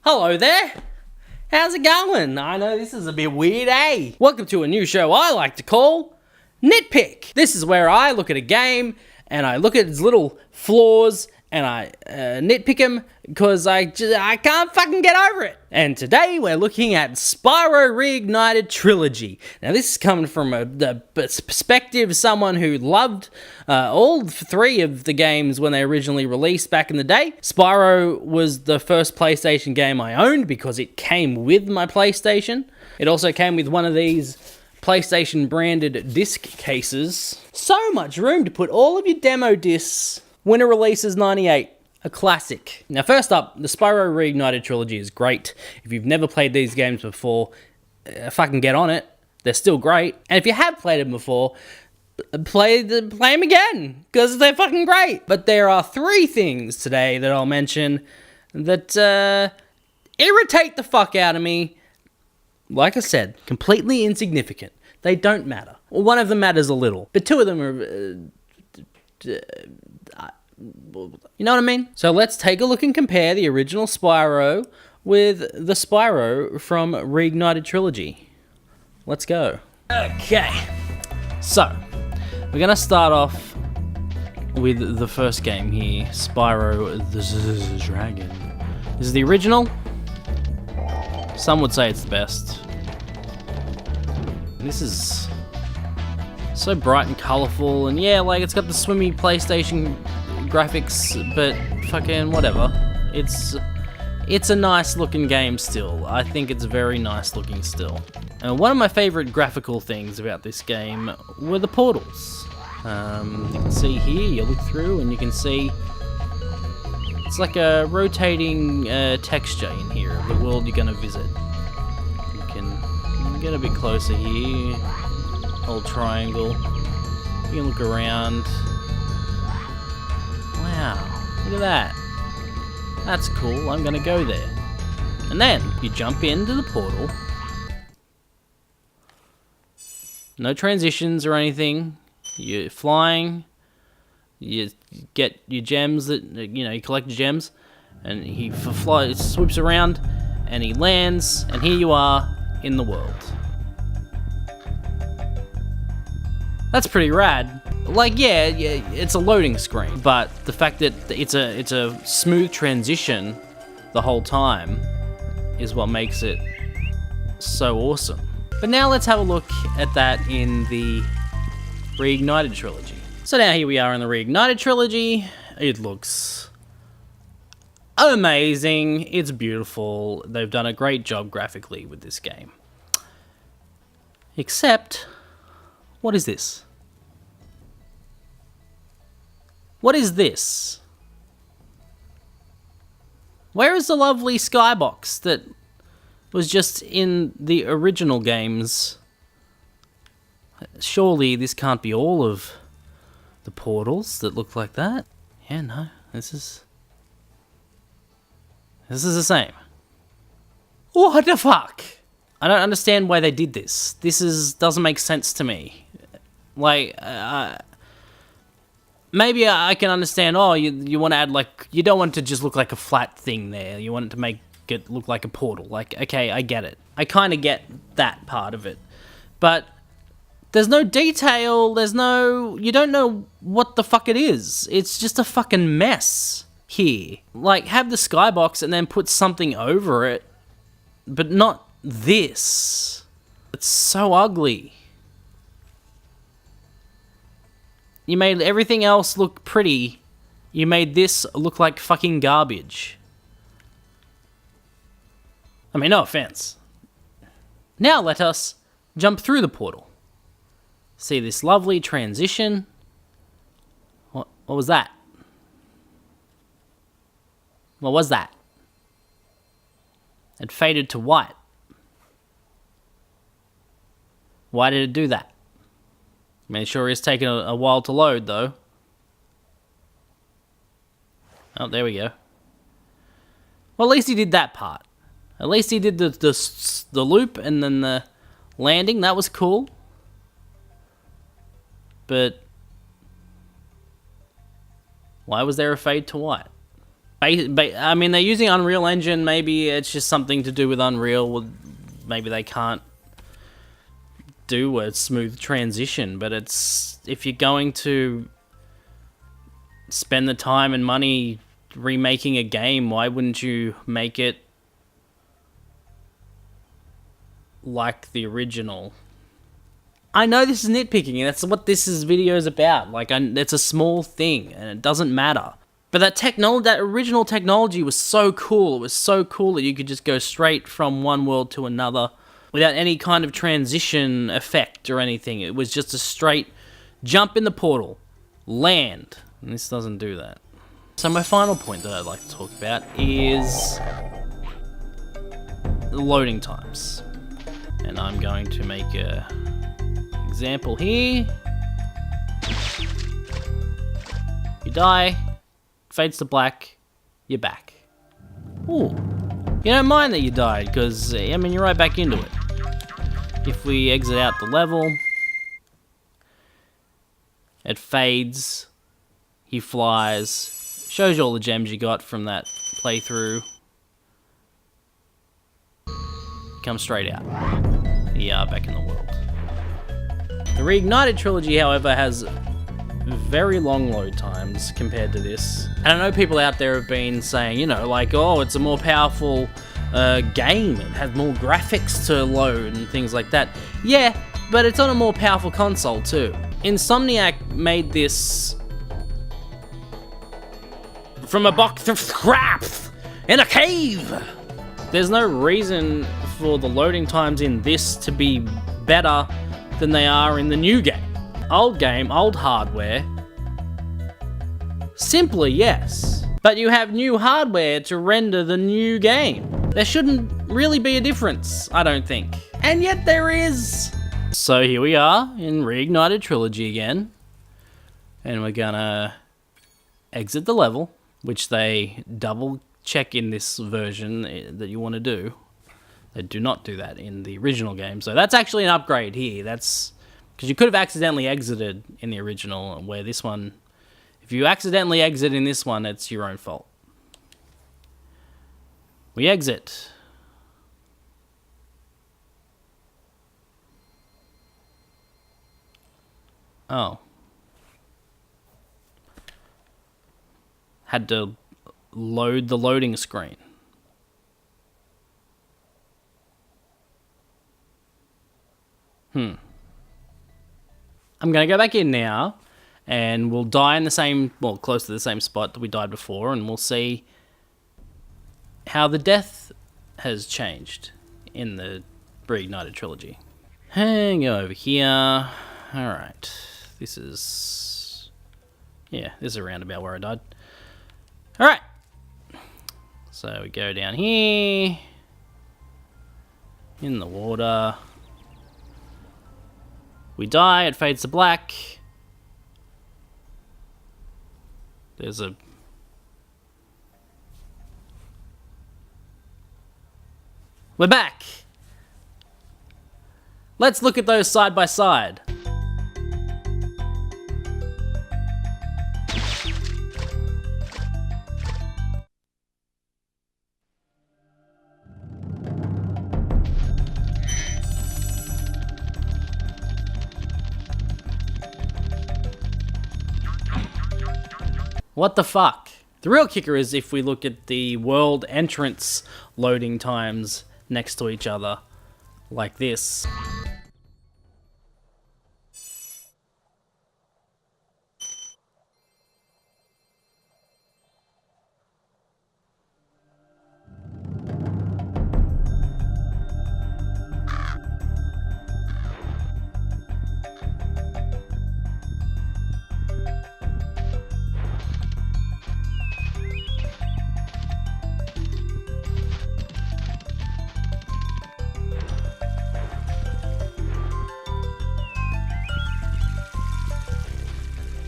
Hello there! How's it going? I know this is a bit weird, eh? Welcome to a new show I like to call Nitpick. This is where I look at a game and I look at its little flaws and I nitpick them because I can't fucking get over it. And today we're looking at Spyro Reignited Trilogy. Now this is coming from the perspective of someone who loved all three of the games when they originally released back in the day. Spyro was the first PlayStation game I owned because it came with my PlayStation. It also came with one of these PlayStation branded disc cases. So much room to put all of your demo discs. Winter release is 98, a classic. Now first up, the Spyro Reignited Trilogy is great. If you've never played these games before, fucking get on it. They're still great. And if you have played them before, play them again, because they're fucking great. But there are three things today that I'll mention that irritate the fuck out of me. Like I said, completely insignificant. They don't matter. Well, one of them matters a little, but two of them are... you know what I mean? So let's take a look and compare the original Spyro with the Spyro from Reignited Trilogy. Let's go. Okay, so we're gonna start off with the first game here, Spyro the Dragon. This is the original. Some would say it's the best. This is so bright and colorful, and yeah, like it's got the swimmy PlayStation graphics, but fucking whatever. It's a nice looking game still. I think it's very nice looking still. And one of my favorite graphical things about this game were the portals. You can see here, you look through and you can see it's like a rotating texture in here of the world you're gonna visit. You can get a bit closer here. Old triangle. You can look around. Wow, look at that. That's cool, I'm gonna go there. And then, you jump into the portal. No transitions or anything. You're flying. You get your gems that, you collect gems. And he swoops around, and he lands, and here you are in the world. That's pretty rad. Like, yeah, it's a loading screen, but the fact that it's a smooth transition the whole time is what makes it so awesome. But now let's have a look at that in the Reignited Trilogy. So now here we are in the Reignited Trilogy. It looks amazing. It's beautiful. They've done a great job graphically with this game. Except, what is this? What is this? Where is the lovely skybox that was just in the original games? Surely this can't be all of the portals that look like that. Yeah, no, this is the same. What the fuck? I don't understand why they did this. Doesn't make sense to me. Like, maybe I can understand, you want to add, like, you don't want it to just look like a flat thing there. You want it to make it look like a portal. Like, okay, I get it. I kind of get that part of it. But there's no detail, you don't know what the fuck it is. It's just a fucking mess here. Like, have the skybox and then put something over it, but not this. It's so ugly. You made everything else look pretty. You made this look like fucking garbage. I mean, no offense. Now let us jump through the portal. See this lovely transition. What was that? What was that? It faded to white. Why did it do that? I mean, it sure is taking a while to load, though. Oh, there we go. Well, at least he did that part. At least he did the loop and then the landing. That was cool. But why was there a fade to white? I mean, they're using Unreal Engine. Maybe it's just something to do with Unreal. Maybe they can't do a smooth transition. But it's, if you're going to spend the time and money remaking a game, why wouldn't you make it like the original? I know this is nitpicking, and that's what this video is about. Like, it's a small thing, and it doesn't matter. But that original technology was so cool. It was so cool that you could just go straight from one world to another without any kind of transition effect or anything. It was just a straight jump in the portal, land, and this doesn't do that. So my final point that I'd like to talk about is the loading times. And I'm going to make a example here. You die, fades to black, you're back. Ooh. You don't mind that you died, because, I mean, you're right back into it. If we exit out the level, it fades, he flies, shows you all the gems you got from that playthrough. Come straight out. You are back in the world. The Reignited Trilogy, however, has very long load times compared to this. And I know people out there have been saying, you know, like, oh, it's a more powerful game. It has more graphics to load and things like that. Yeah, but it's on a more powerful console too. Insomniac made this from a box of scrap in a cave. There's no reason for the loading times in this to be better than they are in the new game. Old game, old hardware. Simply, yes. But you have new hardware to render the new game. There shouldn't really be a difference, I don't think. And yet there is. So here we are in Reignited Trilogy again. And we're gonna exit the level, which they double check in this version that you want to do. They do not do that in the original game. So that's actually an upgrade here. That's because you could have accidentally exited in the original, where this one, if you accidentally exit in this one, it's your own fault. We exit. Oh. Had to load the loading screen. I'm going to go back in now, and we'll die in the same, well, close to the same spot that we died before, and we'll see how the death has changed in the Reignited Trilogy. And go over here. Alright. This is... yeah, this is around about where I died. Alright. So we go down here. In the water. We die, it fades to black. There's a... we're back! Let's look at those side by side. What the fuck? The real kicker is if we look at the world entrance loading times next to each other, like this.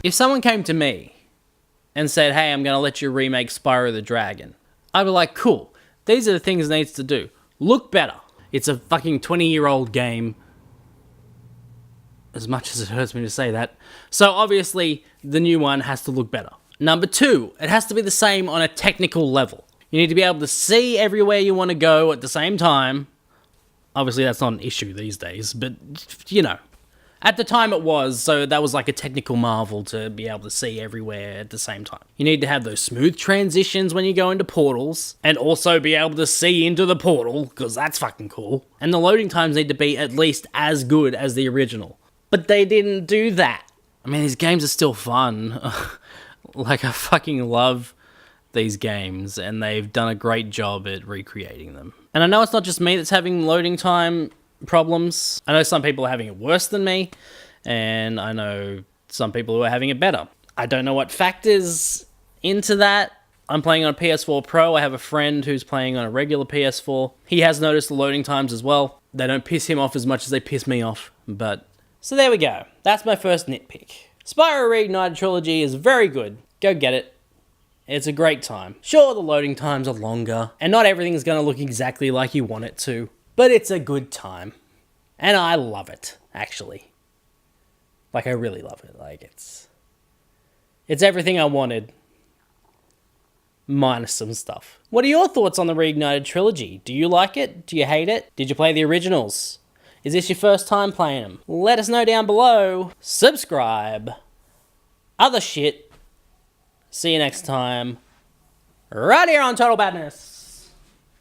If someone came to me and said, hey, I'm going to let you remake Spyro the Dragon, I'd be like, cool, these are the things it needs to do. Look better. It's a fucking 20-year-old game, as much as it hurts me to say that. So obviously, the new one has to look better. Number 2, it has to be the same on a technical level. You need to be able to see everywhere you want to go at the same time. Obviously, that's not an issue these days, but, you know. At the time it was, so that was like a technical marvel to be able to see everywhere at the same time. You need to have those smooth transitions when you go into portals, and also be able to see into the portal, because that's fucking cool. And the loading times need to be at least as good as the original. But they didn't do that. I mean, these games are still fun. Like, I fucking love these games, and they've done a great job at recreating them. And I know it's not just me that's having loading time problems. I know some people are having it worse than me, and I know some people who are having it better. I don't know what factors into that. I'm playing on a PS4 Pro. I have a friend who's playing on a regular PS4. He has noticed the loading times as well. They don't piss him off as much as they piss me off, but... So there we go. That's my first nitpick. Spyro Reignited Trilogy is very good. Go get it. It's a great time. Sure, the loading times are longer, and not everything's going to look exactly like you want it to, but it's a good time. And I love it, actually. Like, I really love it. Like, it's everything I wanted, minus some stuff. What are your thoughts on the Reignited Trilogy? Do you like it? Do you hate it? Did you play the originals? Is this your first time playing them? Let us know down below. Subscribe. Other shit. See you next time. Right here on Total Badness.